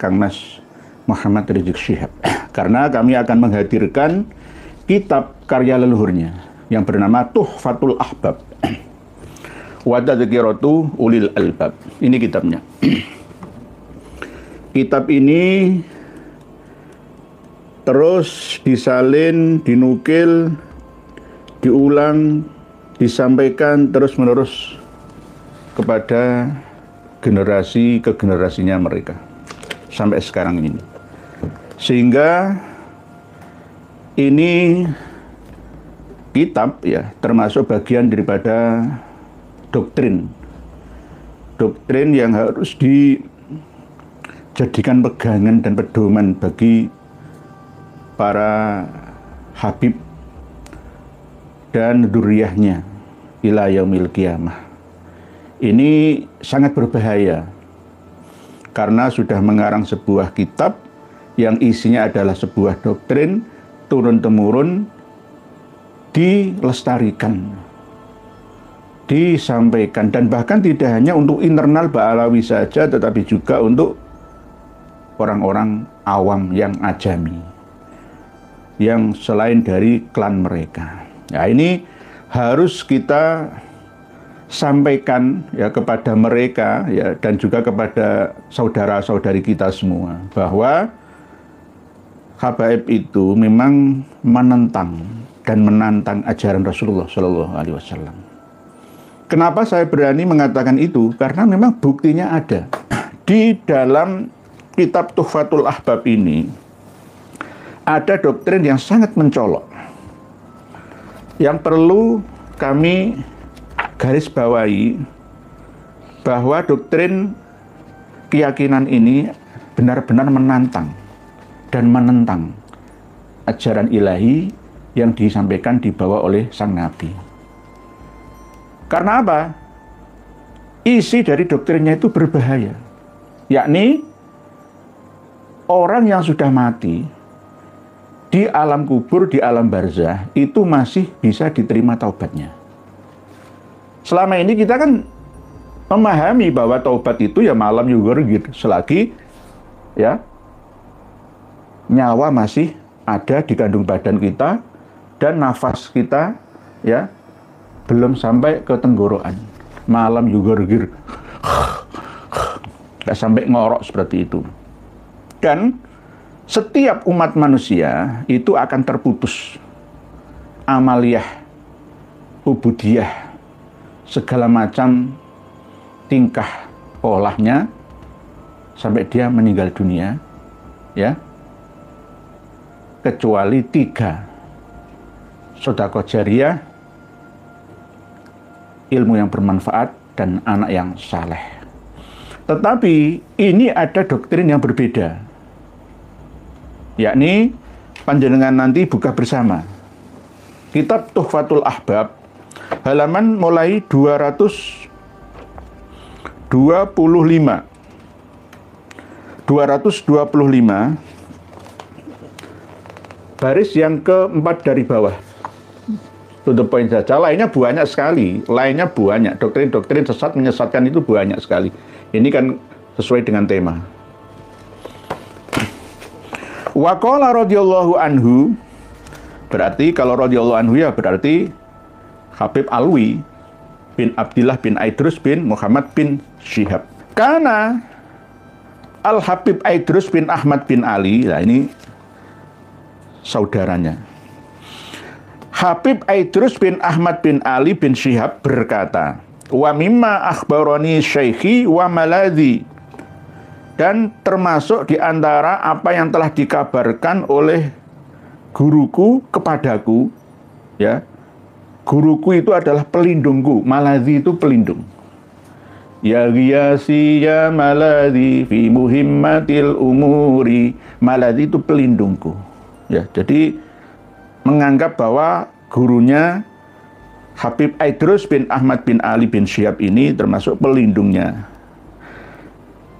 Kang Mas Muhammad Rizik Syihab. Karena kami akan menghadirkan kitab karya leluhurnya yang bernama Tuhfatul Ahbab wa Tadhkiratu Ulil Albab. Ini kitabnya. Kitab ini terus disalin, dinukil, diulang, disampaikan terus-menerus kepada generasi ke generasinya mereka sampai sekarang ini. Sehingga ini kitab ya termasuk bagian daripada doktrin yang harus dijadikan pegangan dan pedoman bagi para habib dan dzurriyyahnya ila yaumil qiyamah. Ini sangat berbahaya karena sudah mengarang sebuah kitab yang isinya adalah sebuah doktrin turun-temurun, dilestarikan, disampaikan, dan bahkan tidak hanya untuk internal Ba'alawi saja, tetapi juga untuk orang-orang awam yang ajami, yang selain dari klan mereka. Nah, ini harus kita sampaikan ya kepada mereka ya, dan juga kepada saudara-saudari kita semua bahwa habaib itu memang menentang dan menantang ajaran Rasulullah Shallallahu Alaihi Wasallam. Kenapa saya berani mengatakan itu? Karena memang buktinya ada di dalam kitab Tuhfatul Ahbab ini. Ada doktrin yang sangat mencolok yang perlu kami garis bawahi, bahwa doktrin keyakinan ini benar-benar menantang dan menentang ajaran ilahi yang disampaikan dibawa oleh sang Nabi. Karena apa? Isi dari doktrinnya itu berbahaya, yakni orang yang sudah mati di alam kubur, di alam barzah, itu masih bisa diterima taubatnya. Selama ini kita kan memahami bahwa taubat itu ya malam yughargir, selagi ya nyawa masih ada di kandung badan kita dan nafas kita ya belum sampai ke tenggorokan. Malam yughargir, nggak sampai ngorok seperti itu. Dan setiap umat manusia itu akan terputus amaliyah, ubudiyah, segala macam tingkah polahnya sampai dia meninggal dunia, ya, kecuali 3: sedekah jariyah, ilmu yang bermanfaat, dan anak yang saleh. Tetapi ini ada doktrin yang berbeda, yakni panjenengan nanti buka bersama kitab Tuhfatul Ahbab halaman mulai 225 baris yang keempat dari bawah, to the point saja. Lainnya banyak sekali, doktrin-doktrin sesat menyesatkan itu banyak sekali. Ini kan sesuai dengan tema. Wa qala radhiyallahu anhu, berarti kalau radhiyallahu anhu ya berarti Habib Alwi bin Abdillah bin Aidrus bin Muhammad bin Syihab. Karena Al-Habib Aidrus bin Ahmad bin Ali, nah ini saudaranya. Habib Aidrus bin Ahmad bin Ali bin Syihab berkata, wa mimma akhbarani syaikhi wa maladhi, dan termasuk di antara apa yang telah dikabarkan oleh guruku kepadaku, ya. Guruku itu adalah pelindungku, maladhi itu pelindung. Ya ghiyasi ya maladhi fi muhimmatil umuri, maladhi itu pelindungku. Ya, jadi menganggap bahwa gurunya Habib Aidrus bin Ahmad bin Ali bin Syihab ini termasuk pelindungnya.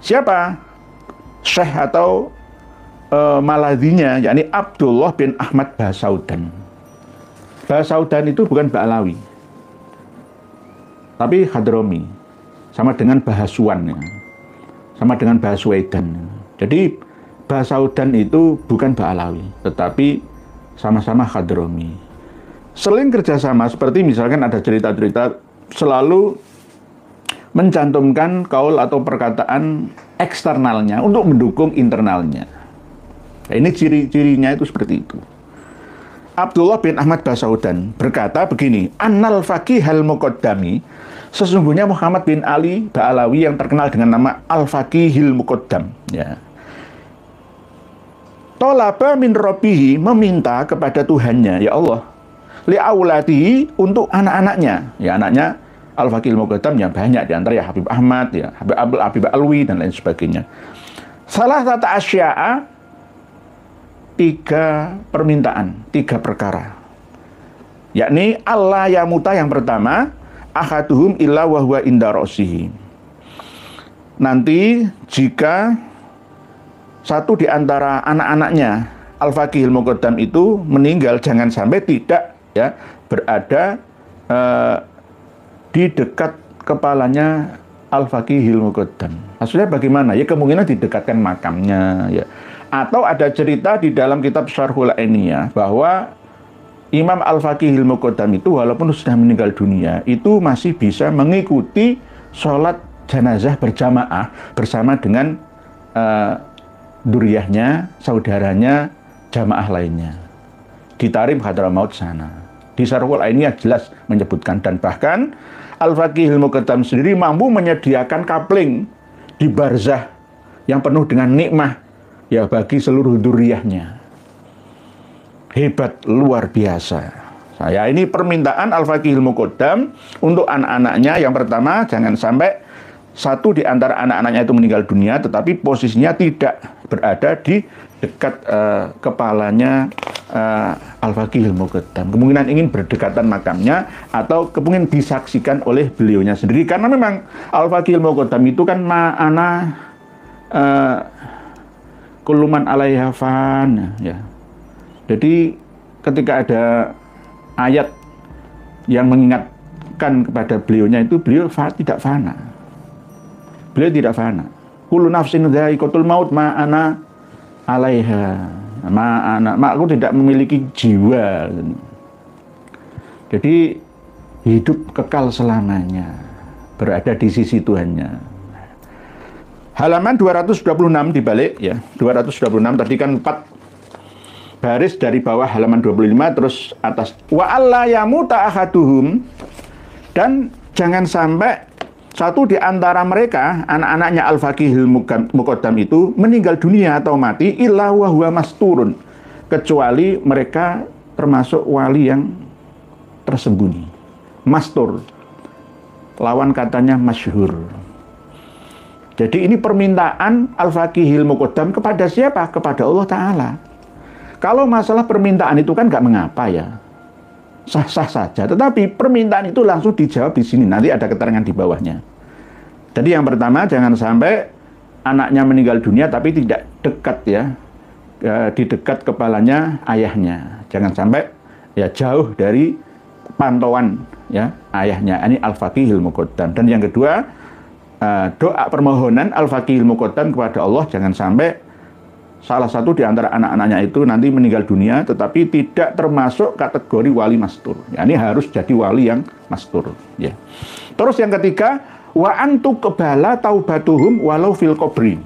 Siapa? Syekh atau maladhinya, yakni Abdullah bin Ahmad Basaudan. Basaudan itu bukan Ba'alawi, tapi Hadrami, sama dengan Bahasuan, sama dengan Bahasuedan. Jadi Basaudan itu bukan Ba'alawi, tetapi sama-sama Hadrami. Seling kerjasama, seperti misalkan ada cerita-cerita selalu mencantumkan kaul atau perkataan eksternalnya untuk mendukung internalnya. Nah, ini ciri-cirinya itu seperti itu. Abdullah bin Ahmad Basaudan berkata begini, Annal faqihal muqaddami, sesungguhnya Muhammad bin Ali Ba'alawi yang terkenal dengan nama Al-Faqihil Muqaddam, ya. Tolaba min Rabbihi, meminta kepada Tuhannya, ya Allah, li'auladihi, untuk anak-anaknya. Ya, anaknya Al-Faqihil Muqaddam yang banyak, diantara ya Habib Ahmad, ya Habib Alwi, dan lain sebagainya. Salah satu asya'a, 3 permintaan, 3 perkara. Yakni Allah yamuta, yang pertama, ahaduhum illa wa huwa inda ra'sihi. Nanti jika satu di antara anak-anaknya Al-Faqihil Muqaddam itu meninggal, jangan sampai tidak ya berada di dekat kepalanya Al-Faqihil Muqaddam. Maksudnya bagaimana? Ya kemungkinan didekatkan makamnya, ya. Atau ada cerita di dalam kitab Syarhul Ainiyah bahwa Imam Al-Faqihil Muqaddam itu walaupun sudah meninggal dunia, itu masih bisa mengikuti sholat jenazah berjamaah bersama dengan duriyahnya, saudaranya, jamaah lainnya di Tarim Hadramaut sana. Di Syarhul Ainiyah jelas menyebutkan, dan bahkan Al-Faqihil Muqaddam sendiri mampu menyediakan kapling di barzah yang penuh dengan nikmah ya bagi seluruh duriyahnya. Hebat, luar biasa. Saya ini permintaan Al-Faqihil Muqaddam untuk anak-anaknya. Yang pertama, jangan sampai satu di antara anak-anaknya itu meninggal dunia, tetapi posisinya tidak berada di dekat kepalanya Al-Faqihil Muqaddam. Kemungkinan ingin berdekatan makamnya, atau kemungkinan disaksikan oleh beliaunya sendiri. Karena memang Al-Faqihil Muqaddam itu kan ma'ana kuluman alaiha fan, ya. Jadi ketika ada ayat yang mengingatkan kepada beliaunya itu, beliau tidak fana. Beliau tidak fana. Kullu nafsin dha'iqatul maut ma'ana alaiha. Aku tidak memiliki jiwa. Jadi hidup kekal selamanya, berada di sisi Tuhannya. Halaman 226 dibalik ya. 226 tadi kan 4 baris dari bawah halaman 25 terus atas. Wa alla yamuta ahaduhum, dan jangan sampai satu di antara mereka, anak-anaknya Al-Faqihil Muqaddam itu meninggal dunia atau mati, illa wa huwa masturun, kecuali mereka termasuk wali yang tersembunyi. Mastur, lawan katanya masyhur. Jadi ini permintaan Al-Faqihil Muqaddam kepada siapa? Kepada Allah Ta'ala. Kalau masalah permintaan itu kan nggak mengapa ya, sah-sah saja. Tetapi permintaan itu langsung dijawab di sini. Nanti ada keterangan di bawahnya. Jadi yang pertama, jangan sampai anaknya meninggal dunia tapi tidak dekat ya, di dekat kepalanya ayahnya. Jangan sampai ya jauh dari pantauan ya ayahnya. Ini Al-Faqihil Muqaddam. Dan yang kedua, doa permohonan Al-Faqihil Muqaddam kepada Allah, jangan sampai salah satu di antara anak-anaknya itu nanti meninggal dunia tetapi tidak termasuk kategori wali mastur. Ya, ini harus jadi wali yang mastur ya. Terus yang ketiga, wa antu qbala taubatuhum walau fil qabri.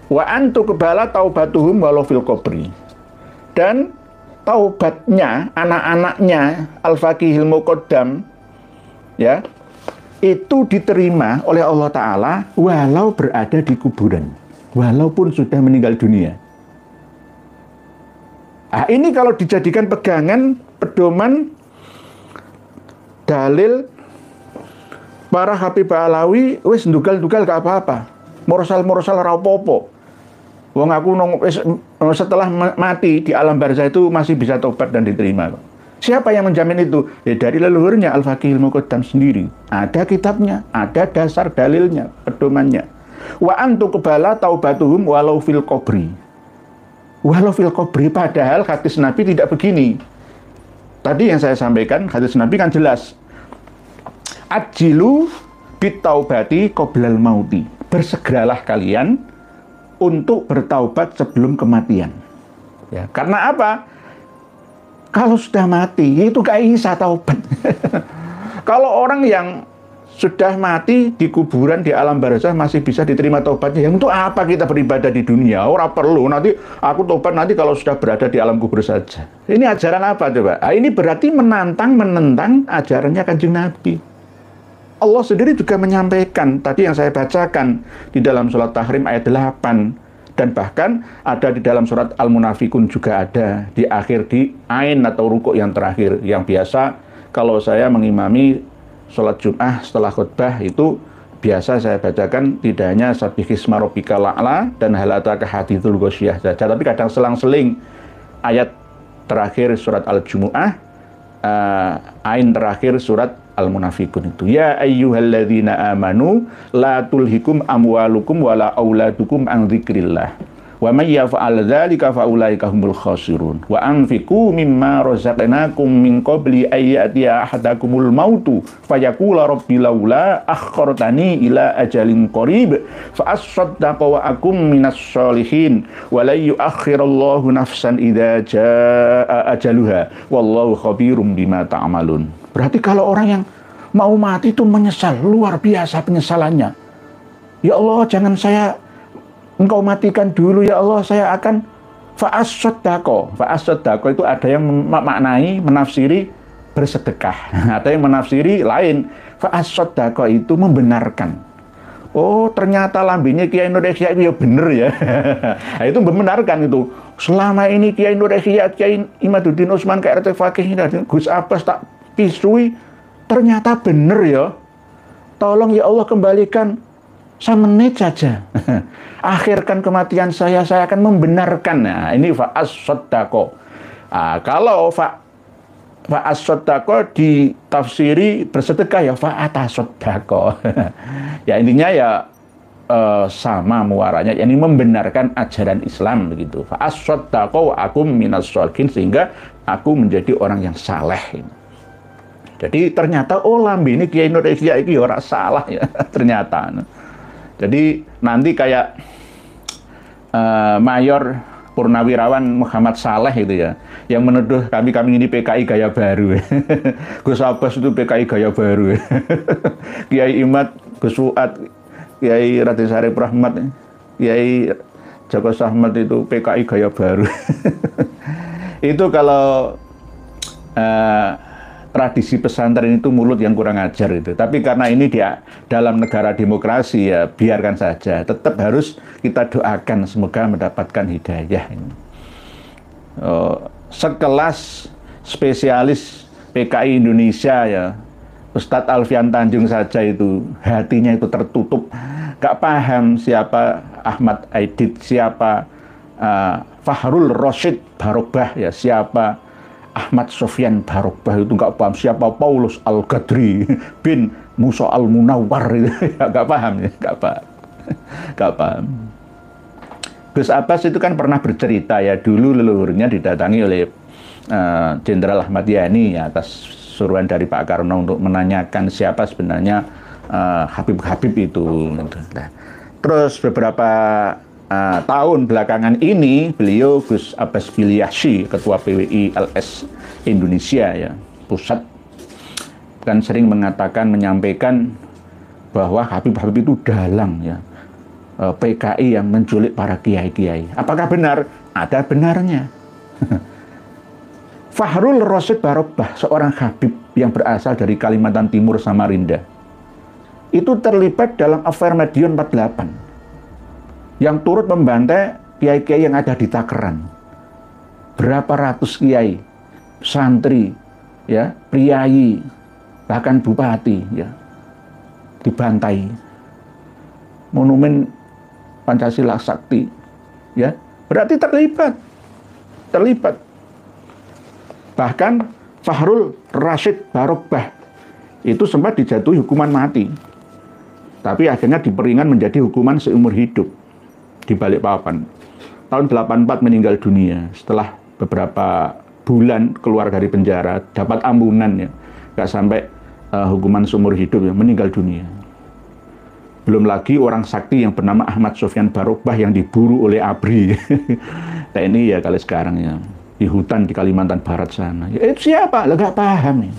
Wa antu qbala taubatuhum walau fil qabri. Dan taubatnya anak-anaknya Al-Faqihil Muqaddam ya, itu diterima oleh Allah Ta'ala walau berada di kuburan, walaupun sudah meninggal dunia. Nah, ini kalau dijadikan pegangan, pedoman, dalil para Habib Alawi, wis ndugal-ndugal gak apa-apa, morsal-morsal rapopo. Wong aku setelah mati di alam barzah itu masih bisa tobat dan diterima. Siapa yang menjamin itu? Ya, dari leluhurnya Al-Faqihil Muqaddam sendiri. Ada kitabnya, ada dasar dalilnya, pedomannya. Wa antu qbala taubatuhum walau fil qabri. Walau fil qabri, padahal hadis Nabi tidak begini. Tadi yang saya sampaikan, hadis Nabi kan jelas. Ajilu bitaubati qoblal mauti. Bersegeralah kalian untuk bertaubat sebelum kematian. Ya, karena apa? Kalau sudah mati, itu gak bisa taubat. Kalau orang yang sudah mati di kuburan, di alam barzah masih bisa diterima taubatnya, yang untuk apa kita beribadah di dunia? Orang perlu, nanti aku taubat nanti kalau sudah berada di alam kubur saja. Ini ajaran apa coba? Nah, ini berarti menentang ajarannya Kanjeng Nabi. Allah sendiri juga menyampaikan, tadi yang saya bacakan di dalam surat Tahrim ayat 8, dan bahkan ada di dalam surat Al-Munafikun juga ada, di akhir di Ain atau rukuk yang terakhir, yang biasa kalau saya mengimami sholat Jum'ah setelah khutbah itu biasa saya bacakan tidak hanya Sabbihisma Rabbikal A'la dan Hal Ataka Haditsul Ghasyiyah saja, tapi kadang selang-seling ayat terakhir surat Al-Jumu'ah, Ain terakhir surat Al-Munafikun itu. Ya ayyuhalladzina amanu la tulhikum amwalukum wala auladukum an dzikrillah. Wa may yaf'al dzalika fa ulaika humul khasirun. Wa anfiqu mimma razaqnakum min qabli ay ya'tiya ahadakumul mautu fayaqula rabbi laula akhartani ila ajalin qarib fa asaddaqa wa akum minas sholihin wa la yu'akhirallahu nafsan idza jaa ajaluha wallahu khabirum bima ta'malun. Berarti kalau orang yang mau mati itu menyesal, luar biasa penyesalannya. Ya Allah, jangan Engkau matikan dulu ya Allah, saya akan fa'as-soddaqo. Fa'as-soddaqo itu ada yang memaknai, menafsiri bersedekah. Ada yang menafsiri lain. Fa'as-soddaqo itu membenarkan. Oh, ternyata lambenya Kiai Indonesia itu ya bener ya. Nah, itu membenarkan itu. Selama ini Kiai Indonesia, Kiai Imaduddin Utsman, KRT Fakih, Gus Abbas tak pisui, ternyata bener ya. Tolong ya Allah kembalikan semenit saja. Akhirkan kematian saya akan membenarkan. Nah, ini fa'as-soddaqo. Nah, kalau fa'as-soddaqo ditafsiri bersedekah ya fa'ata-soddaqo. Ya intinya ya sama muaranya, yakni membenarkan ajaran Islam begitu. Fa'as-soddaqo akum minas sholihin, sehingga aku menjadi orang yang saleh. Jadi ternyata lambe ini Kiai Indonesia ini orang salah ya ternyata. Jadi nanti kayak Mayor Purnawirawan Muhammad Saleh itu ya, yang menuduh kami ini PKI gaya baru. Gus Abbas itu PKI gaya baru. Kiai Imad, Gus Fuad, Kiai Raden Syarif Rahmat, Kiai Joko Sahmat itu PKI gaya baru. Itu kalau tradisi pesantren itu mulut yang kurang ajar itu. Tapi karena ini dia dalam negara demokrasi ya biarkan saja. Tetap harus kita doakan semoga mendapatkan hidayah. Sekelas spesialis PKI Indonesia ya, Ustadz Alfian Tanjung saja itu hatinya itu tertutup, gak paham siapa Ahmad Aidit, siapa Fahrul Rasyid Barobah ya, siapa Ahmad Sofyan Barobah, itu nggak paham siapa Paulus Al-Ghadri bin Musa Al-Munawwar itu nggak paham ya, nggak paham. Gus Abbas itu kan pernah bercerita ya, dulu leluhurnya didatangi oleh Jenderal Ahmad Yani ya, atas suruhan dari Pak Karno untuk menanyakan siapa sebenarnya Habib-Habib itu. Nah, terus beberapa tahun belakangan ini beliau Gus Abbas Bilyasi, Ketua PWI LS Indonesia ya, pusat, kan sering menyampaikan bahwa Habib-Habib itu dalang ya, PKI yang menculik para kiai-kiai. Apakah benar? Ada benarnya. Fahrul Rasyid Barobah, seorang Habib yang berasal dari Kalimantan Timur Samarinda, itu terlibat dalam affair Madiun 48 yang turut membantai kiai-kiai yang ada di Takeran. Berapa ratus kiai, santri, ya, priayi, bahkan bupati, ya, dibantai. Monumen Pancasila Sakti, ya, berarti terlibat. Bahkan Fahrul Rasyid Barobah itu sempat dijatuhi hukuman mati, tapi akhirnya diperingan menjadi hukuman seumur hidup di Balikpapan. Tahun 84 meninggal dunia setelah beberapa bulan keluar dari penjara, dapat ampunan ya, nggak sampai hukuman seumur hidup ya, meninggal dunia. Belum lagi orang sakti yang bernama Ahmad Sofyan Barobah yang diburu oleh ABRI. TNI ya kali sekarang ya. Di hutan di Kalimantan Barat sana. Ya, siapa? Lah nggak paham ya.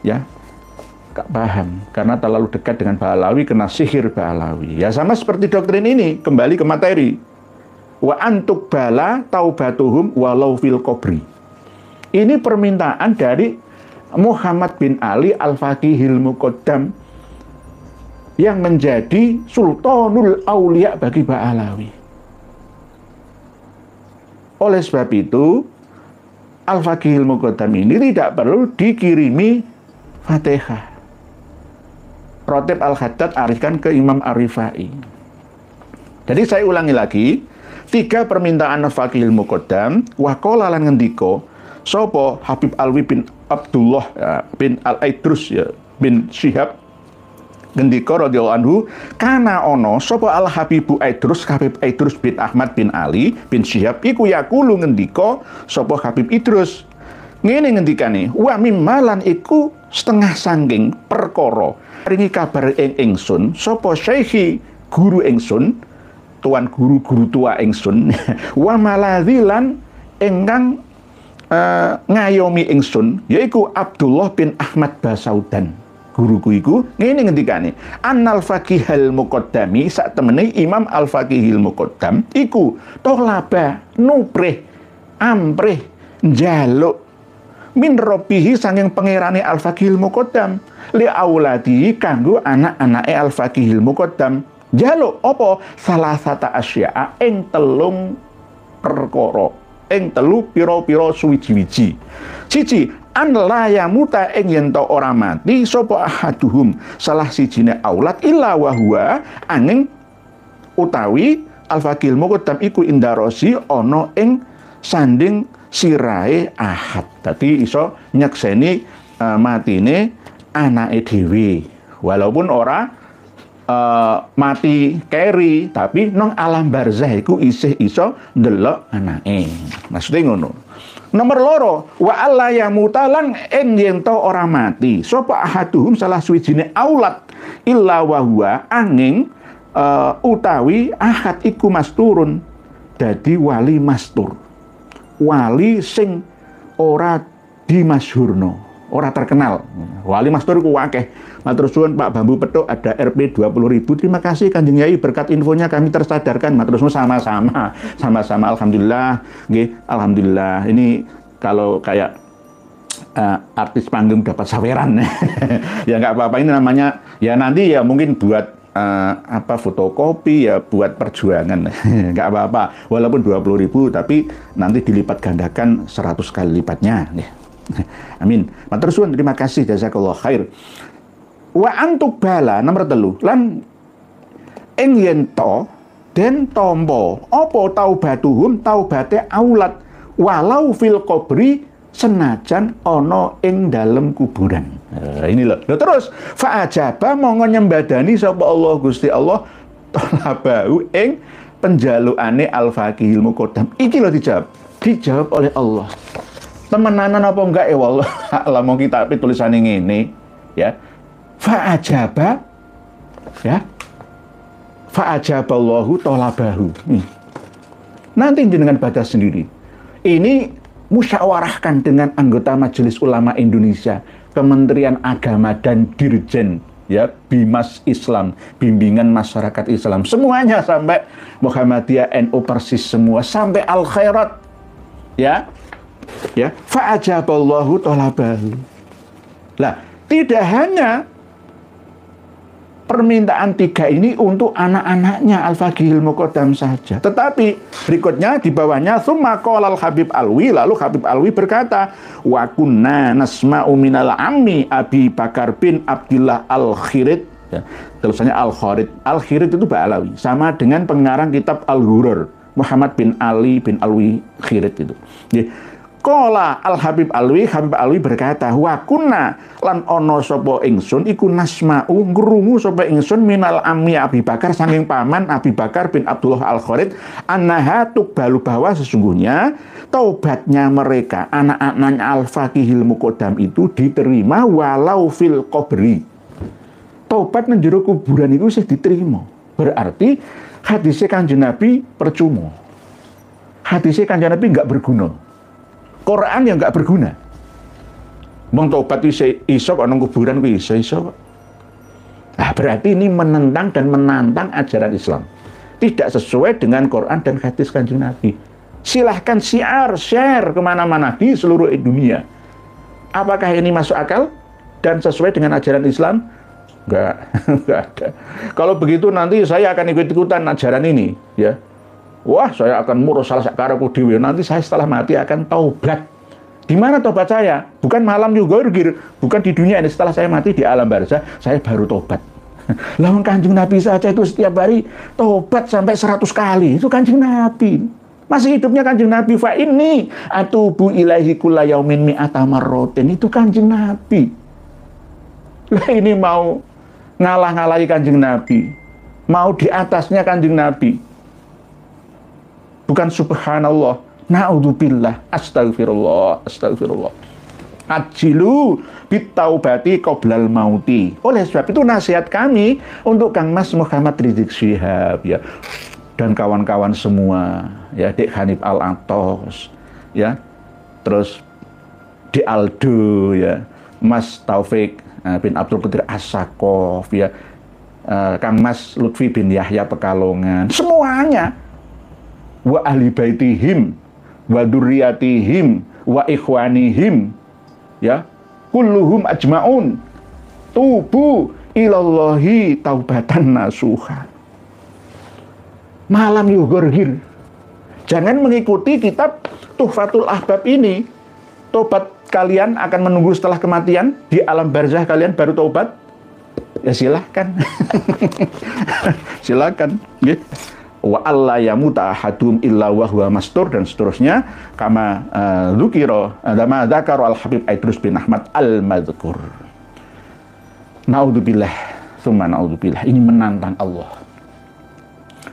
Ya, nggak paham. Karena terlalu dekat dengan Ba'alawi, kena sihir Ba'alawi. Ya sama seperti doktrin ini. Kembali ke materi. Wa antuk bala taubatuhum walau fil qabri. Ini permintaan dari Muhammad bin Ali Al-Faqihil Muqaddam yang menjadi Sultanul Aulia bagi Ba'alawi. Oleh sebab itu, Al-Faqihil Muqaddam ini tidak perlu dikirimi Fatihah. Rotib Al-Haddad arifkan ke Imam Ar-Rifai. Jadi saya ulangi lagi, 3 permintaan Al-Faqihil Muqaddam, wa qala lan ngendika sapa Habib Alwi bin Abdullah bin Al-Aidrus ya, bin Syihab ngendika radhiyallahu anhu, kana ono sapa Al Habibu Aidrus, Habib Aidrus bin Ahmad bin Ali bin Syihab iku yaqulu ngendika sapa Habib Idrus ngene ngendikane, wa mimmalan iku setengah sangking perkara ringi kabar ingsun sapa syekhi guru ingsun, tuan guru tua ingsun, wa maladzilan ingkang ngayomi ingsun yaiku Abdullah bin Ahmad Basaudan. Guruku iku ngene ngendikane, annal faqihal muqaddami sak temene Imam Al Faqihil Muqaddam iku tolaba nuprih amprih njaluk min robbihi sanging pangerane Al Faqihil Muqaddam li auladi kanggo anak-anake Al Faqihil Muqaddam njaluk apa salah sata asya'a ing telung perkara, ing telu pira-pira suwiji-wiji. Siji, an la yamuta ing yen ta ora mati sapa ahaduhum salah sijine aulad illa wa huwa angin utawi Al-Faqihil Muqaddam iku indarosi ana ing sanding sirahe ahad. Dadi iso nyekseni matine anake dhewe walaupun ora mati keri, tapi nang alam barzah iku isih iso ndelok anake. Maksudnya ngono. Nomor loro, wa alla yamuta lan ing yen ta ora mati sapa ahaduhum salah suwijine aulad illa wa huwa angin utawi ahad iku masturun dadi wali mastur. Wali sing ora dimasyhurno, ora terkenal. Wali mastur iku akeh. Matur suwun Pak Bambu Petuk ada Rp 20.000. Terima kasih Kanjeng Yai, berkat infonya kami tersadarkan. Matur suwun sama-sama alhamdulillah nggih, alhamdulillah. Ini kalau kayak artis panggung dapat saweran ya nggak apa-apa, ini namanya ya nanti ya mungkin buat fotokopi ya buat perjuangan nggak apa-apa, walaupun 20.000 tapi nanti dilipat gandakan 100 kali lipatnya. Amin. Matur suwun, terima kasih, jazakallah khair. Wa antuk bala nomor 3 lan ing yen to den tombo apa taubatuhum taubate aulad walau fil qabri senajan ana ing dalem kuburan. Ini loh. Terus fa ajaba monggo nyembadani sapa Allah Gusti Allah talabahu ing penjalukane Al Faqihil Muqaddam. Iki lho dijawab oleh Allah. Temenanan apa enggak ya wallah alam mau kita tulisane ngene ya. Fa'ajaba ya. Fa'ajaballahu talabahu. Nanti dengan baca sendiri. Ini musyawarahkan dengan anggota Majelis Ulama Indonesia, Kementerian Agama dan Dirjen ya, Bimas Islam, Bimbingan Masyarakat Islam, semuanya sampai Muhammadiyah, NU persis semua sampai Al Khairat ya. Ya, fa'ajaballahu talabahu. Lah, tidak hanya permintaan 3 ini untuk anak-anaknya Al Faqihil Muqaddam saja, tetapi berikutnya di bawahnya summa qala Al Habib Alwi, lalu Habib Alwi berkata wa kunna nasma'u minal ammi Abi Bakar bin Abdillah Al-Khirid ya, tulisannya Al-Khirid. Al-Khirid itu Ba'alawi, sama dengan pengarang kitab Al-Ghurur Muhammad bin Ali bin Alwi Khirid itu. Ya. Qala Al Habib Alwi, Habib Alwi berkata, wa kunna lan ono sapa ingsun iku nasma'u ngrungu sapa ingsun minal ammi Abi Bakar saking paman Abi Bakar bin Abdullah Al-Kharid annaha tuqbalu, bahwa sesungguhnya taubatnya mereka anak-anak Al Faqihil Muqaddam itu diterima walau fil qabri. taubat nang jero kuburan iku wis diterima. Berarti hadisnya Kanjeng Nabi percuma. Hadisnya Kanjeng Nabi enggak berguna. Quran yang enggak berguna. Wong taubat iso kok nang kuburan kuwi iso kok. Nah, berarti ini menentang dan menantang ajaran Islam. Tidak sesuai dengan Quran dan hadis Kanjeng Nabi. Silahkan share kemana-mana di seluruh dunia. Apakah ini masuk akal dan sesuai dengan ajaran Islam? Enggak ada. Kalau begitu nanti saya akan ikut-ikutan ajaran ini, ya. Wah, saya akan murus salah sakaraku dhewe. Nanti saya setelah mati akan taubat. Di mana taubat saya? Bukan malam juga, bukan di dunia ini. Setelah saya mati di alam barzah, saya baru taubat. Lawan Kanjeng Nabi saja itu setiap hari taubat sampai 100 kali. Itu Kanjeng Nabi. Masih hidupnya Kanjeng Nabi. Fa inni atubu ilaihi kulla yaumin mi'ata marratin. Itu Kanjeng Nabi. Lah ini mau ngalah-ngalahi Kanjeng Nabi. Mau di atasnya Kanjeng Nabi. Bukan subhanallah. Na'udzubillah, astagfirullah. Ajilu bitaubati qoblal mauti. Oleh sebab itu nasihat kami untuk Kang Mas Muhammad Rizik Syihab, ya, dan kawan-kawan semua, ya, Dek Hanif Al-Atos, ya, terus Dek Aldo, ya, Mas Taufik bin Abdul Qadir As-Sakof, ya, Kang Mas Lutfi bin Yahya Pekalongan, semuanya, wa ahli baitihim wa dzurriyyatihim wa ikhwanihim, ya, kulluhum ajmaun tubu ilallahi taubatan nasuha. Malam yughurhir. Jangan mengikuti kitab Tuhfatul Ahbab ini. Tobat kalian akan menunggu setelah kematian, di alam barzah kalian baru taubat. Ya silahkan. Silakan, nggih. Wa alla yamuta ahadum illa wa huwa mastur, dan seterusnya, kama dzukira kama dzakara al Habib Aidrus bin Ahmad al-Madzkur. Naudzubillah, tsumma naudzubillah. Ini menantang Allah,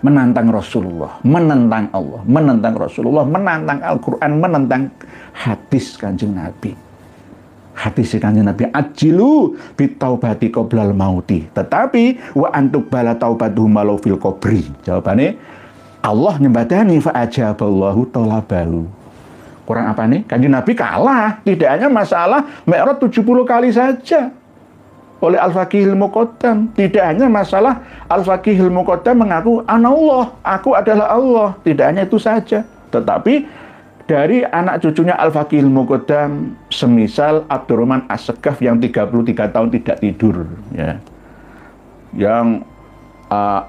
menantang Rasulullah, menantang Allah, menantang Rasulullah, menantang Al-Qur'an, menantang hadis Kanjeng Nabi. Hadis Kanjeng Nabi, ajilu bitaubati qoblal mauti. Tetapi wa antuk bala taubatuhum walau fil qabri. Jawabannya, Allah nyembadani fa ajaballahu talabahu. Kurang apa nih? Kanjeng Nabi kalah. Tidak hanya masalah Mi'raj 70 kali saja oleh Al-Faqihil Muqaddam. Tidak hanya masalah Al-Faqihil Muqaddam mengaku anallah, aku adalah Allah. Tidak hanya itu saja. Tetapi dari anak cucunya Al-Faqihil Muqaddam, semisal Abdurrahman As-Segaf yang 33 tahun tidak tidur, ya, yang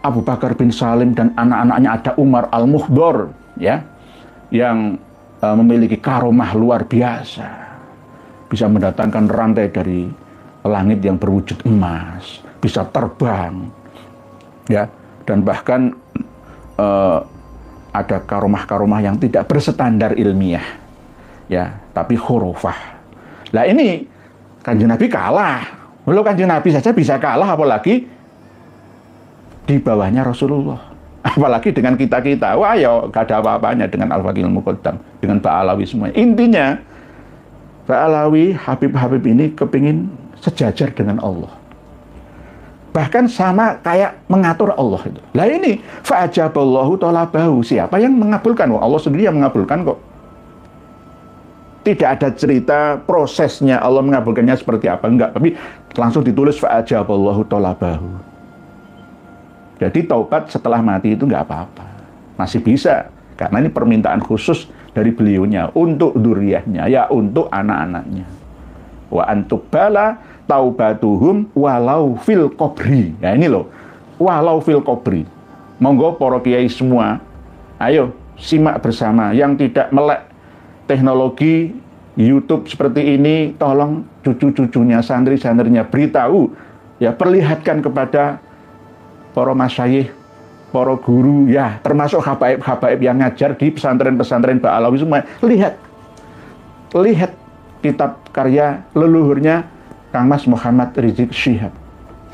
Abu Bakar bin Salim dan anak-anaknya ada Umar Al-Muhdor, ya, yang memiliki karomah luar biasa, bisa mendatangkan rantai dari langit yang berwujud emas, bisa terbang, ya, dan bahkan ada karomah-karomah yang tidak berstandar ilmiah, ya, tapi khurafah. Lah ini Kanjeng Nabi kalah. Kalau Kanjeng Nabi saja bisa kalah, apalagi di bawahnya Rasulullah. Apalagi dengan kita-kita. Wah, ya gak ada apa-apanya dengan Al-Faqihil Muqaddam, dengan Ba'alawi semuanya. Intinya, Ba'alawi, Habib-Habib ini kepingin sejajar dengan Allah. Bahkan sama kayak mengatur Allah itu. Lah ini fa'ajaballahu talabahu. Siapa yang mengabulkan? Allah sendiri yang mengabulkan kok. Tidak ada cerita prosesnya Allah mengabulkannya seperti apa, enggak, tapi langsung ditulis fa'ajaballahu talabahu. Jadi taubat setelah mati itu enggak apa-apa. Masih bisa, karena ini permintaan khusus dari beliaunya untuk dzurriyyahnya, ya, untuk anak-anaknya. Wa antubala taubatuhum walau fil qabri. Ya ini loh, walau fil qabri. Monggo para kiai semua, ayo simak bersama. Yang tidak melek teknologi YouTube seperti ini, tolong cucu-cucunya, santri-santrinya beritahu, ya, perlihatkan kepada para masyayikh, para guru, ya, termasuk habaib-habaib yang ngajar di pesantren-pesantren Ba'alawi semua. Lihat kitab karya leluhurnya Kang Mas Muhammad Rizik Syihab.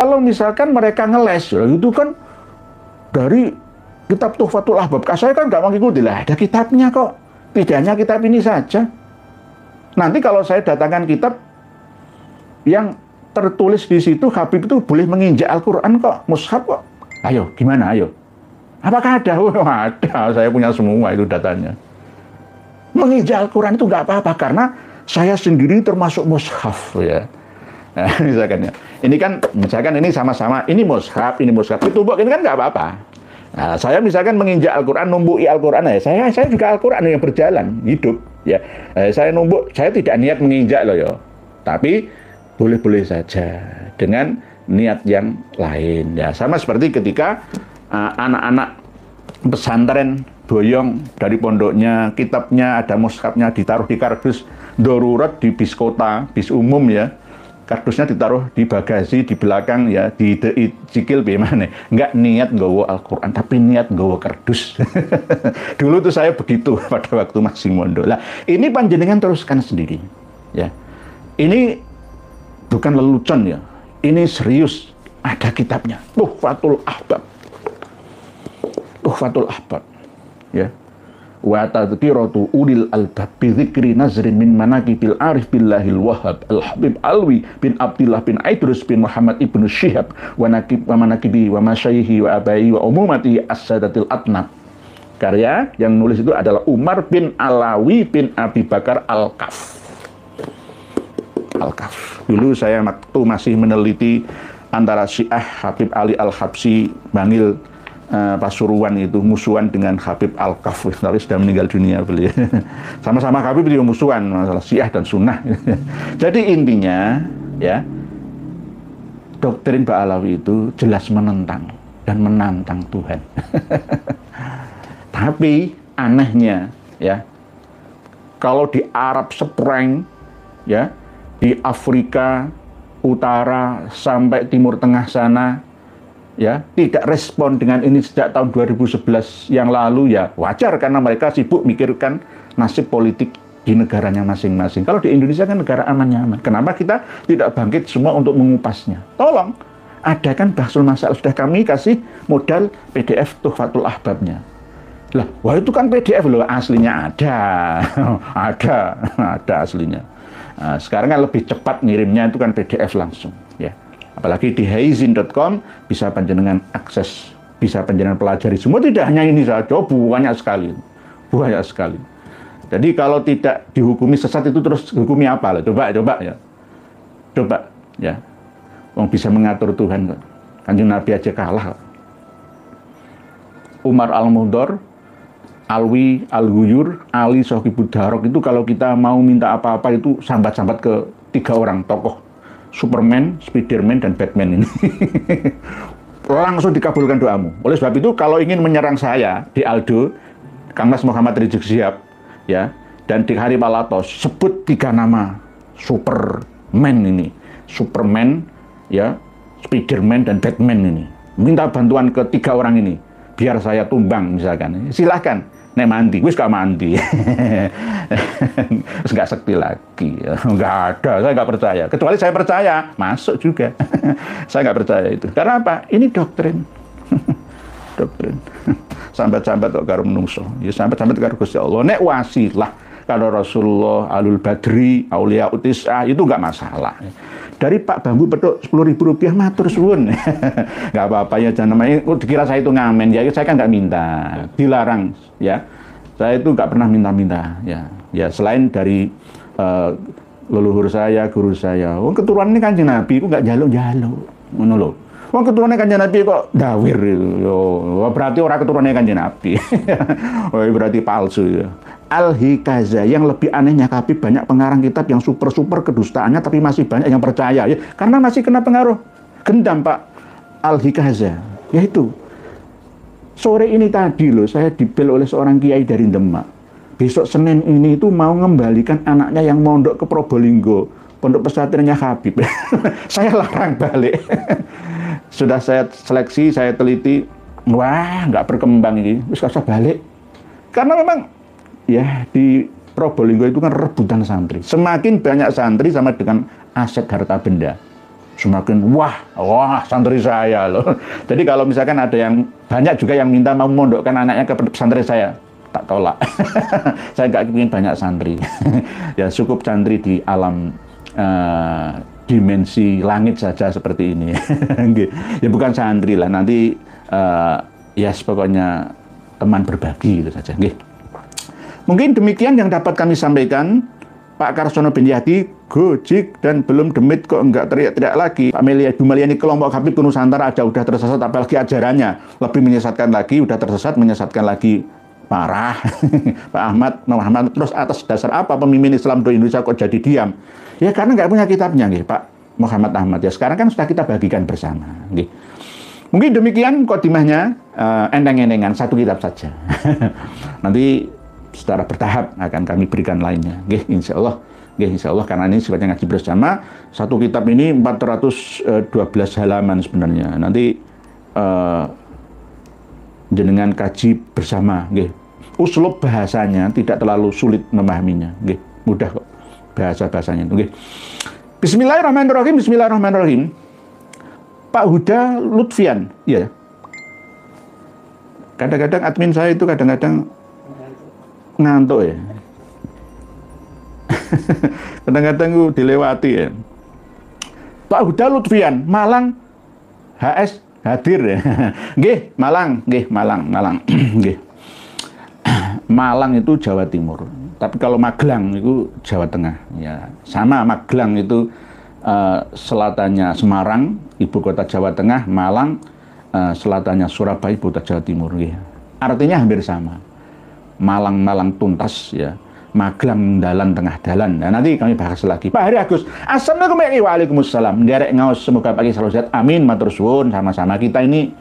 Kalau misalkan mereka ngeles, itu kan dari kitab Tuhfatul Ahbab. Saya kan nggak mau ngikutin, lah ada kitabnya kok. Tidak hanya kitab ini saja. Nanti kalau saya datangkan kitab yang tertulis di situ Habib itu boleh menginjak Al-Quran kok, mushaf kok. Ayo, gimana, ayo. Apakah ada? Oh, ada, saya punya semua itu datanya. Menginjak Al-Quran itu nggak apa-apa, karena saya sendiri termasuk mushaf, ya. Nah, misalkan ya. Ini kan, misalkan ini sama-sama, ini mushaf, ditumbuk, ini kan nggak apa-apa. Nah, saya misalkan menginjak Al-Quran, numbuki Al-Quran, ya. Saya juga Al-Quran yang berjalan, hidup. Ya, saya numbuk, saya tidak niat menginjak loh ya. Tapi, boleh-boleh saja dengan niat yang lain. Ya, sama seperti ketika anak-anak pesantren boyong dari pondoknya, kitabnya, ada mushafnya ditaruh di kardus darurat di bis kota, bis umum ya. Kardusnya ditaruh di bagasi, di belakang ya, di sikil bagaimana. Nggak niat nggawa Al-Quran, tapi niat nggawa kardus. Dulu tuh saya begitu pada waktu masih mondok. Lah, ini panjenengan teruskan sendiri. Ya, ini bukan lelucon ya, ini serius. Ada kitabnya, Tuhfatul Ahbab. Tuhfatul Ahbab. Ya. Wa tadhkiratu ulil albab bi dzikri nazrin min manaqibil arif billahil wahhab al-habib alwi bin Abdullah bin Idrus bin Muhammad ibnu Syihab wa manaqibi wa masyayikhi wa abai wa umumati as-sadatil atnab. Karya yang nulis itu adalah Umar bin Alawi bin Abi Bakar Al-Kaf. Al-Kaf. Dulu saya waktu masih meneliti antara Syiah Habib Ali Al-Habsyi Bangil Pasuruan itu musuhan dengan Habib Al-Kaf, tapi sudah meninggal dunia beliau. Sama-sama Habib itu musuhan masalah Syiah dan Sunnah. Jadi intinya ya, doktrin Ba'alawi itu jelas menentang dan menantang Tuhan. Tapi anehnya ya, kalau di Arab Spring ya, di Afrika Utara sampai Timur Tengah sana ya, tidak respon dengan ini sejak tahun 2011 yang lalu ya wajar, karena mereka sibuk mikirkan nasib politik di negaranya masing-masing. Kalau di Indonesia kan negara aman-nyaman. Kenapa kita tidak bangkit semua untuk mengupasnya? Tolong, adakan Bahsul Masail. Sudah kami kasih modal PDF Tuhfatul Ahbabnya. Lah, wah itu kan PDF loh, aslinya ada. ada aslinya. Nah, sekarang kan lebih cepat ngirimnya, itu kan PDF langsung ya. Apalagi di haizin.com bisa panjenengan akses, bisa panjenengan pelajari semua, tidak hanya ini saja, banyak sekali. Jadi kalau tidak dihukumi sesat itu terus hukumi apa lah? Coba ya. Coba ya. Wong bisa mengatur Tuhan kok. Kanjeng Nabi aja kalah. Umar Al-Mudhar, Alwi Al-Ghuyur, Ali Sohibud Darok itu kalau kita mau minta apa-apa itu sambat-sambat ke 3 orang tokoh. Superman, Spiderman, dan Batman ini. Langsung dikabulkan doamu. Oleh sebab itu, kalau ingin menyerang saya di Aldo, Kang Mas Muhammad Rizik Syihab, ya, dan di Hari Palatos, sebut 3 nama Superman ini. Superman, ya, Spiderman, dan Batman ini. Minta bantuan ke 3 orang ini, biar saya tumbang misalkan. Silahkan. Nek mandi, wis gak mandi. Terus gak sekti lagi. Gak ada, saya gak percaya. Kecuali saya percaya, masuk juga. Saya gak percaya itu. Karena apa? Ini doktrin. Doktrin. Sambat-sambat kok karo menungso. Ya sambat-sambat karo Gusti Allah. Nek wasilah kalau Rasulullah, Alul Badri, Aulia Utisah, itu gak masalah. Dari Pak Bambu Petuk Rp10.000 matur suwun. Nggak apa-apa ya, jangan namanya dikira saya itu ngamen ya, saya kan nggak minta, dilarang ya. Saya itu nggak pernah minta-minta ya. Ya selain dari leluhur saya, guru saya. Wong keturunan ini Kanjeng Nabi, aku nggak jaluk-jaluk, ngono lho. Wong keturunannya Kanjeng Nabi kok dawir yo, berarti orang keturunannya Kanjeng Nabi. Oh, berarti palsu ya. Al-Hikaza, yang lebih anehnya Habib banyak pengarang kitab yang super-super kedustaannya, tapi masih banyak yang percaya ya, karena masih kena pengaruh gendam Pak Al-Hikaza. Yaitu sore ini tadi loh, saya dibel oleh seorang kiai dari Demak. Besok Senin ini itu mau mengembalikan anaknya yang mondok ke Probolinggo, pondok pesantrennya Habib. Saya larang balik. Sudah saya seleksi, saya teliti, wah nggak berkembang ini, terus usah balik. Karena memang ya di Probolinggo itu kan rebutan santri. Semakin banyak santri sama dengan aset harta benda. Semakin wah santri saya loh. Jadi kalau misalkan ada yang banyak juga yang minta mau mondokkan anaknya ke pesantren saya, tak tolak. Saya nggak ingin banyak santri. Ya cukup santri di alam dimensi langit saja seperti ini. Ya bukan santri lah, nanti ya pokoknya teman berbagi itu saja. Mungkin demikian yang dapat kami sampaikan. Pak Karsono bin Yahdi gojik dan belum demit kok enggak teriak-teriak lagi. Pak Meliani kelompok Habib Nusantara aja udah tersesat, apalagi ajarannya lebih menyesatkan lagi, udah tersesat menyesatkan lagi, parah. Pak Ahmad Muhammad, terus atas dasar apa pemimpin Islam di Indonesia kok jadi diam? Ya karena nggak punya kitabnya, Pak Muhammad Ahmad. Ya sekarang kan sudah kita bagikan bersama. Mungkin demikian kodimahnya, enteng-entengan satu kitab saja. Nanti secara bertahap akan kami berikan lainnya. Insya Allah. Insya Allah, karena ini sifatnya ngaji bersama. Satu kitab ini 412 halaman sebenarnya. Nanti jenengan kaji bersama. Uslub bahasanya tidak terlalu sulit memahaminya. Mudah kok bahasa-bahasanya. Bismillahirrahmanirrahim. Bismillahirrahmanirrahim. Pak Huda Lutfian. Ya. Kadang-kadang admin saya itu kadang-kadang ngantuk ya. Kadang-kadang itu dilewati ya. Pak Huda Lutfian, Malang, HS hadir ya. Malang. Malang itu Jawa Timur. Tapi kalau Magelang itu Jawa Tengah. Ya, sama Magelang itu selatannya Semarang, ibu kota Jawa Tengah, Malang, selatannya Surabaya, ibu kota Jawa Timur. Artinya hampir sama. Malang tuntas ya, Magelang dalan tengah dalan. Nah, nanti kami bahas lagi. Pak Hari Agus, assalamualaikum waalaikumsalam. Derek ngaos, semoga pagi selalu sehat. Amin, matur suwun. Sama-sama kita ini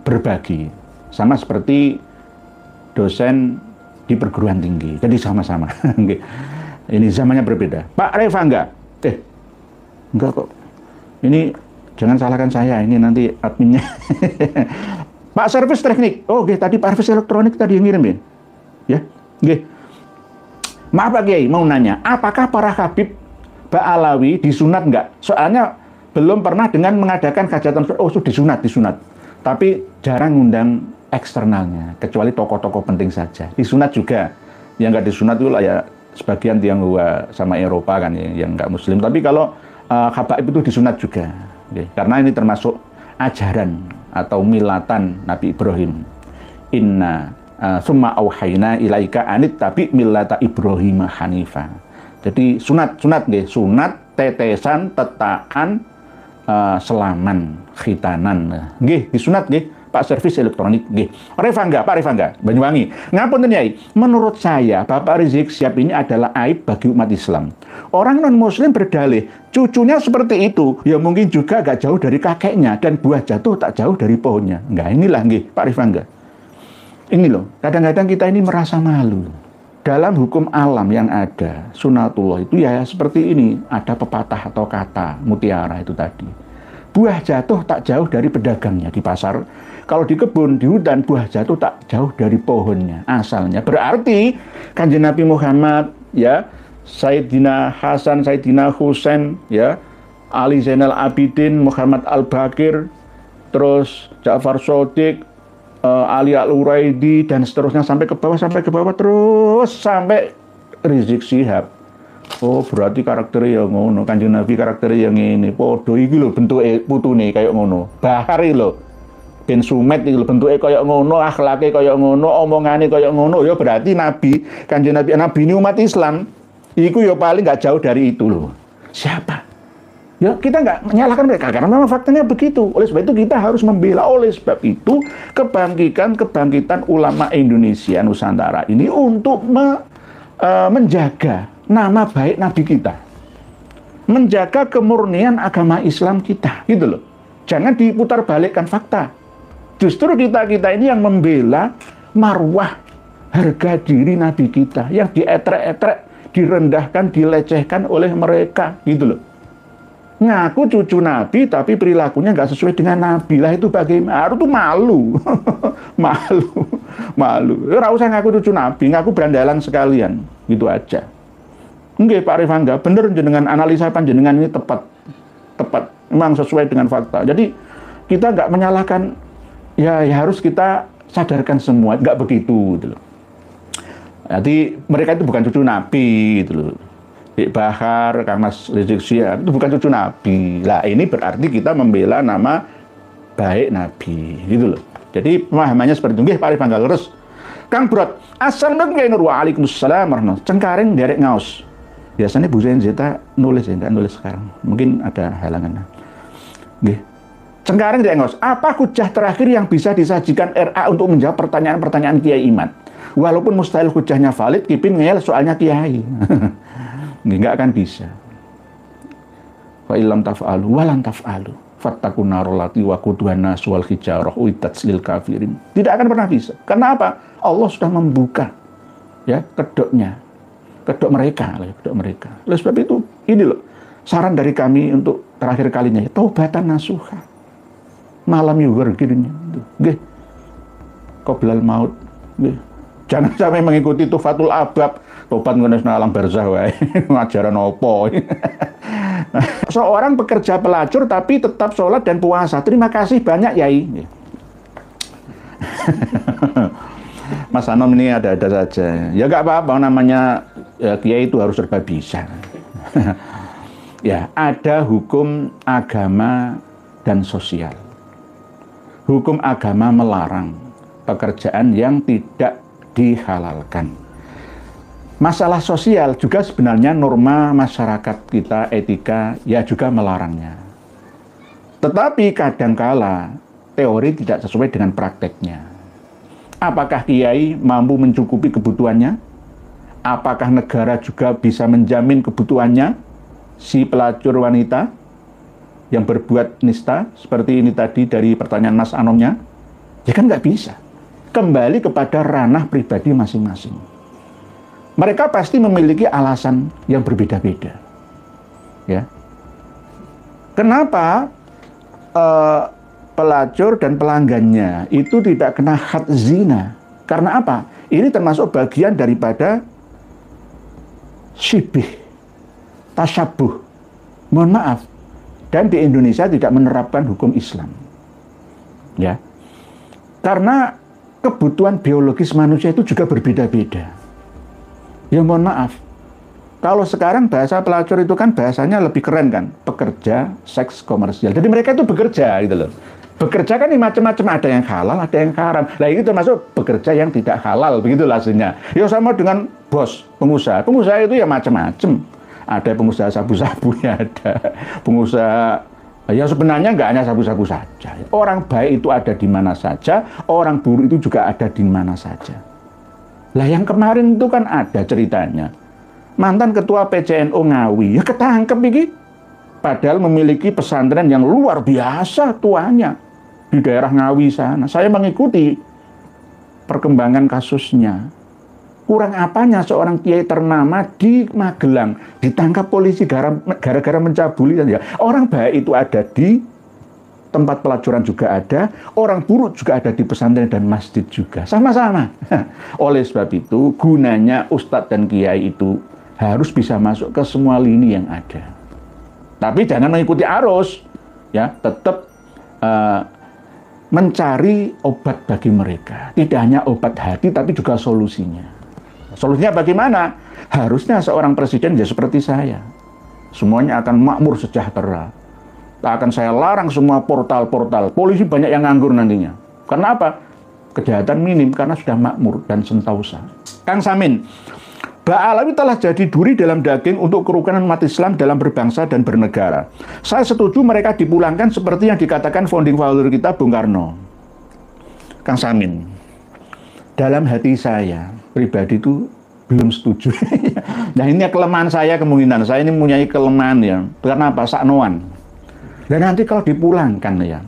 berbagi, sama seperti dosen di perguruan tinggi. Jadi sama-sama. Ini zamannya berbeda. Pak Revangga, enggak kok. Ini jangan salahkan saya. Ini nanti adminnya. Pak Servis Teknik. Tadi Pak Servis Elektronik tadi yang ngirim ya. Maaf Pak Kiai, mau nanya, apakah para Habib Ba'alawi disunat enggak? Soalnya belum pernah dengan mengadakan hajatan. Disunat. Tapi jarang ngundang eksternalnya, kecuali tokoh-tokoh penting saja. Disunat juga. Yang enggak disunat itu lah ya sebagian Tionghoa sama Eropa kan ya, yang enggak Muslim. Tapi kalau habaib itu disunat juga. Karena ini termasuk ajaran atau milatan Nabi Ibrahim. Inna summa auhayna ilaika anit tapi millata Ibrahim hanifa. Jadi sunat tetesan tetaan selaman khitanan. Disunat Pak Servis Elektronik. Pak Revangga Banyuwangi. Ngapunten Yai, menurut saya Bapak Rizik Syihab ini adalah aib bagi umat Islam. Orang non muslim berdalih cucunya seperti itu, ya mungkin juga gak jauh dari kakeknya, dan buah jatuh tak jauh dari pohonnya. Inilah Pak Revangga. Ini loh, kadang-kadang kita ini merasa malu. Dalam hukum alam yang ada, sunatullah itu ya seperti ini. Ada pepatah atau kata mutiara itu tadi. Buah jatuh tak jauh dari pedagangnya di pasar. Kalau di kebun, di hutan, buah jatuh tak jauh dari pohonnya asalnya. Berarti Kanjeng Nabi Muhammad, ya, Sayyidina Hasan, Sayyidina Husain, ya, Ali Zainal Abidin, Muhammad Al-Bakir, terus Ja'far Shodiq, Ali Al-Uraidi, dan seterusnya sampai ke bawah terus sampai Rizik Syihab. Berarti karakternya yang ngono, Kanjeng Nabi karakternya yang ini. Podo iki lho bentuke putune kayak ngono. Bahari lho. Ben Sumet iki lho bentuke kayak ngono, akhlake kayak ngono, omongane kayak ngono. Ya berarti Nabi, Kanjeng Nabi ini umat Islam. Iku ya paling nggak jauh dari itu loh. Siapa? Ya kita nggak menyalahkan mereka karena memang faktanya begitu. Oleh sebab itu kita harus membela. Oleh sebab itu kebangkitan ulama Indonesia Nusantara ini untuk menjaga nama baik Nabi kita, menjaga kemurnian agama Islam kita, gitu loh. Jangan diputar balikkan fakta. Justru kita ini yang membela marwah harga diri Nabi kita yang dietrek-etrek, direndahkan, dilecehkan oleh mereka, gitu loh. Ngaku cucu Nabi tapi perilakunya nggak sesuai dengan Nabi, lah itu bagaimana? Itu malu. malu. Ora usah ngaku cucu Nabi, ngaku berandalan sekalian, gitu aja. Nggih Pak Revangga, bener jenengan analisa panjenengan ini tepat, memang sesuai dengan fakta. Jadi kita nggak menyalahkan, ya harus kita sadarkan semua, nggak begitu, gitu loh. Jadi mereka itu bukan cucu Nabi, gitu loh. Bik Bahar, Kang Mas Rizik Syihab itu bukan cucu Nabi. Lah ini berarti kita membela nama baik Nabi, gitu loh. Jadi pemahamannya seperti itu. Nggih, Pak Panggal terus. Kang Brot, assalamualaikum warahmatullahi wabarakatuh. Waalaikumsalam warahmatullahi. Cengkaring derek ngaos. Biasanya Bu Zeta nulis ya, enggak nulis sekarang. Mungkin ada halangan. Nggih. Cengkaring derek ngaos. Apa hujah terakhir yang bisa disajikan RA untuk menjawab pertanyaan-pertanyaan Kiai Iman? Walaupun mustahil hujahnya valid, Kipin ngeyel soalnya Kiai. Nggak akan bisa. Fa illam taf'alu walan taf'alu fattaqun narallati waquduhan nas wal hijarah uiddat lil kafirin. Tidak akan pernah bisa. Karena apa? Allah sudah membuka ya kedoknya. Kedok mereka. Oleh sebab itu, ini loh saran dari kami untuk terakhir kalinya ya, taubatan nasuha. Malam yughar gini. Nggih. Qoblal maut. Nggih. Jangan sampai mengikuti tufatul abab. Tobat ngono alam barzah wae. Ngajaran opo. Seorang pekerja pelacur tapi tetap sholat dan puasa. Terima kasih banyak, Yai. Mas Anom ini ada-ada saja. Ya nggak apa-apa, namanya ya, Kiai itu harus serba bisa. Ya, ada hukum agama dan sosial. Hukum agama melarang pekerjaan yang tidak dihalalkan. Masalah sosial juga sebenarnya norma masyarakat kita, etika, ya juga melarangnya. Tetapi kadangkala teori tidak sesuai dengan prakteknya. Apakah Kiai mampu mencukupi kebutuhannya? Apakah negara juga bisa menjamin kebutuhannya? Si pelacur wanita yang berbuat nista, seperti ini tadi dari pertanyaan Mas Anomnya, ya kan nggak bisa. Kembali kepada ranah pribadi masing-masing. Mereka pasti memiliki alasan yang berbeda-beda. Ya. Kenapa pelacur dan pelanggannya itu tidak kena had zina? Karena apa? Ini termasuk bagian daripada syibih, tasyabuh. Mohon maaf. Dan di Indonesia tidak menerapkan hukum Islam. Ya. Karena kebutuhan biologis manusia itu juga berbeda-beda. Ya mohon maaf, kalau sekarang bahasa pelacur itu kan bahasanya lebih keren kan, pekerja seks komersial. Jadi mereka itu bekerja gitu loh. Bekerja kan ini macam-macam, ada yang halal, ada yang haram. Nah itu termasuk bekerja yang tidak halal, begitu hasilnya. Ya sama dengan bos, pengusaha. Pengusaha itu ya macam-macam. Ada pengusaha sabu-sabu, ya ada pengusaha. Ya sebenarnya nggak hanya sabu-sabu saja. Orang baik itu ada di mana saja, orang buruk itu juga ada di mana saja. Lah yang kemarin itu kan ada ceritanya. Mantan ketua PCNO Ngawi, ya ketangkep iki. Padahal memiliki pesantren yang luar biasa tuanya di daerah Ngawi sana. Saya mengikuti perkembangan kasusnya. Kurang apanya seorang kiai ternama di Magelang ditangkap polisi gara-gara mencabuli. Ya. Orang baik itu ada di tempat pelacuran juga ada, orang buruk juga ada di pesantren dan masjid juga. Sama-sama. Oleh sebab itu, gunanya ustadz dan kiai itu harus bisa masuk ke semua lini yang ada. Tapi jangan mengikuti arus. Ya, tetap mencari obat bagi mereka. Tidak hanya obat hati, tapi juga solusinya. Solusinya bagaimana? Harusnya seorang presiden ya seperti saya. Semuanya akan makmur sejahtera. Akan saya larang semua portal-portal. Polisi banyak yang nganggur nantinya. Karena apa? Kejahatan minim karena sudah makmur dan sentausa. Kang Samin, Ba'alawi telah jadi duri dalam daging untuk kerukunan umat Islam dalam berbangsa dan bernegara. Saya setuju mereka dipulangkan seperti yang dikatakan founding father kita Bung Karno. Kang Samin, dalam hati saya pribadi itu belum setuju. Nah ini kelemahan saya kemungkinan. Saya ini mempunyai kelemahan ya. Karena apa? Saknoan. Dan nanti kalau dipulangkan ya,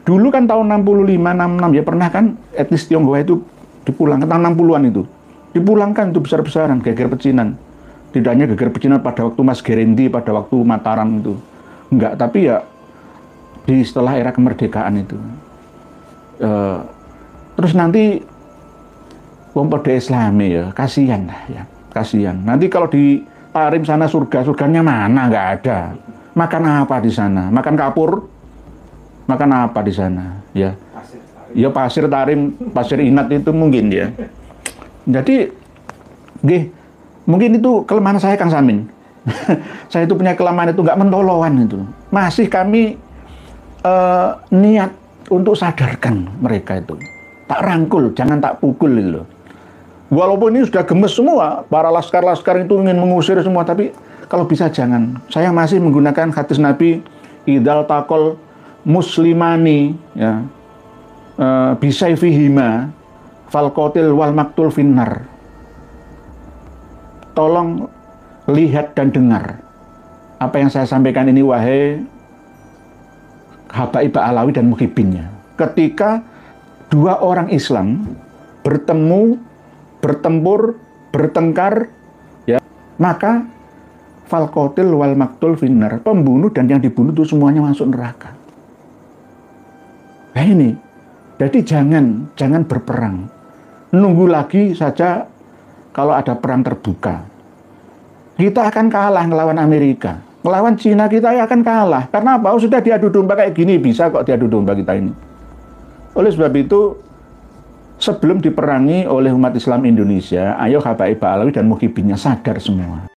dulu kan tahun 65, 66 ya pernah kan etnis Tionghoa itu dipulangkan, tahun 60-an itu. Dipulangkan itu besar-besaran, geger pecinan. Tidak hanya geger pecinan pada waktu Mas Gerendi, pada waktu Mataram itu. Enggak, tapi ya di setelah era kemerdekaan itu. Terus nanti wong pada Islami ya, kasihan lah ya, kasihan. Nanti kalau di Tarim sana surganya mana? Nggak ada. Makan apa di sana? Makan kapur? Makan apa di sana? Ya, ya pasir Tarim, pasir Inat itu mungkin ya. Jadi, Mungkin itu kelemahan saya, Kang Samin. Saya itu punya kelemahan itu, nggak mentoloan itu. Masih kami niat untuk sadarkan mereka itu. Tak rangkul, jangan tak pukul itu loh. Walaupun ini sudah gemes semua, para laskar-laskar itu ingin mengusir semua, tapi kalau bisa jangan. Saya masih menggunakan hadis Nabi, idal takol muslimani, ya, bisaifihima, falkotil wal maktul finnar. Tolong lihat dan dengar apa yang saya sampaikan ini, wahai habaib Alawi dan muhibinnya. Ketika dua orang Islam bertemu, bertempur, bertengkar, ya, maka falkotil wal maktul finnar, pembunuh dan yang dibunuh itu semuanya masuk neraka. Nah ini, jadi jangan berperang. Nunggu lagi saja kalau ada perang terbuka. Kita akan kalah ngelawan Amerika. Ngelawan Cina kita akan kalah. Karena apa? Oh, sudah diadu domba kayak gini, bisa kok diadu domba kita ini. Oleh sebab itu, sebelum diperangi oleh umat Islam Indonesia, ayo habaib Alawi dan muhibinnya sadar semua.